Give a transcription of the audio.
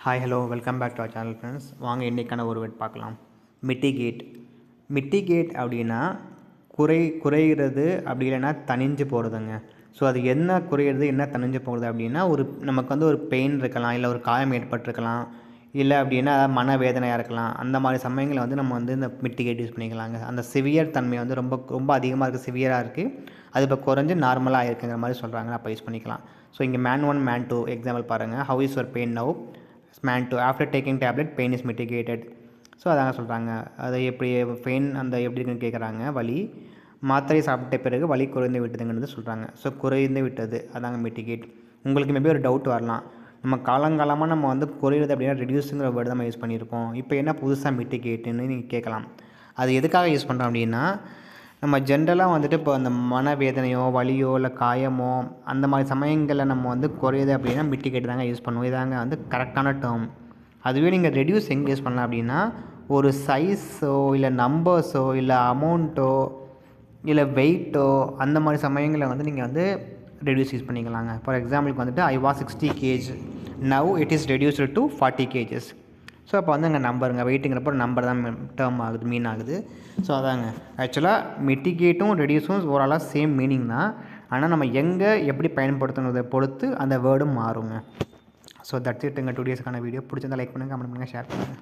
Hi hello welcome back to our channel friends. வாங்க இன்றைக்கான ஒரு வேர்ட் பார்க்கலாம். மிட்டிகேட். மிட்டிகேட் அப்படின்னா குறைகிறது, அப்படி இல்லைன்னா தணிஞ்சு போகிறதுங்க. ஸோ அது என்ன குறையிறது, என்ன தணிஞ்சு போகிறது அப்படின்னா, நமக்கு ஒரு பெயின் இருக்கலாம், இல்லை ஒரு காயம் ஏற்பட்டிருக்கலாம், இல்லை அப்படின்னா மனவேதனையாக இருக்கலாம். அந்த மாதிரி சமயங்களில் நம்ம இந்த மிட்டிகேட் யூஸ் பண்ணிக்கலாங்க. அந்த சிவியர் தன்மை ரொம்ப ரொம்ப அதிகமாக இருக்குது, சிவியராக இருக்குது, அது இப்போ குறைஞ்சி நார்மலாக இருக்குங்கிற மாதிரி சொல்கிறாங்க. அப்போ யூஸ் பண்ணிக்கலாம். ஸோ இங்கே மேன் 1 மேன் 2 எக்ஸாம்பிள் பாருங்கள். How is your pain now? Man 2 after taking tablet pain is mitigated. So அதாங்க சொல்கிறாங்க. அதை எப்படி பெயின் எப்படி இருக்குன்னு கேட்குறாங்க. வலி மாத்திரை சாப்பிட்ட பிறகு வலி குறைந்து விட்டதுங்கிறது சொல்கிறாங்க. ஸோ குறைந்து விட்டது, அதாங்க மிட்டிகேட். உங்களுக்கு மேபி ஒரு டவுட் வரலாம், நம்ம காலங்காலமாக நம்ம குறையிறது அப்படின்னா ரெடியூஸுங்கிற வேர்டு நம்ம யூஸ் பண்ணியிருக்கோம், இப்போ என்ன புதுசாக மிட்டிகேட்டுன்னு நீங்கள் கேட்கலாம். அது எதுக்காக யூஸ் பண்ணுறோம் அப்படின்னா, நம்ம ஜென்ரலாக இப்போ அந்த மனவேதனையோ வலியோ இல்லை காயமோ அந்த மாதிரி சமயங்களில் நம்ம குறையுது அப்படின்னா மிட்டிகேட் தாங்க யூஸ் பண்ணுவோம். இதாங்க கரெக்டான டேர்ம். அதுவே நீங்கள் ரெடியூஸ் எங்கே யூஸ் பண்ணலாம் அப்படின்னா, ஒரு சைஸோ இல்லை நம்பர்ஸோ இல்லை அமௌண்ட்டோ இல்லை வெயிட்டோ அந்த மாதிரி சமயங்களில் நீங்கள் ரெடியூஸ் யூஸ் பண்ணிக்கலாங்க. ஃபார் எக்ஸாம்பிளுக்கு I was 60 kg, now it is reduced to 40 kgs. So அப்போ அங்கே நம்பருங்க, வெயிட்டுங்கிறப்போ நம்பர் தான் டேர்ம் ஆகுது, மீன் ஆகுது. ஸோ அதாங்க ஆக்சுவலாக மிட்டிகேட்டும் ரெடியூஸும் ஓவராலாக சேம் மீனிங் தான். ஆனால் நம்ம எங்கே எப்படி பயன்படுத்துங்கிறத பொறுத்து அந்த வேர்டும் மாறுங்க. ஸோ தட்ஸ் இட்டுங்க. 2 டேஸ்க்கான வீடியோ பிடிச்சிருந்தால் லைக் பண்ணுங்கள், கமெண்ட் பண்ணுங்கள், ஷேர் பண்ணுங்கள்.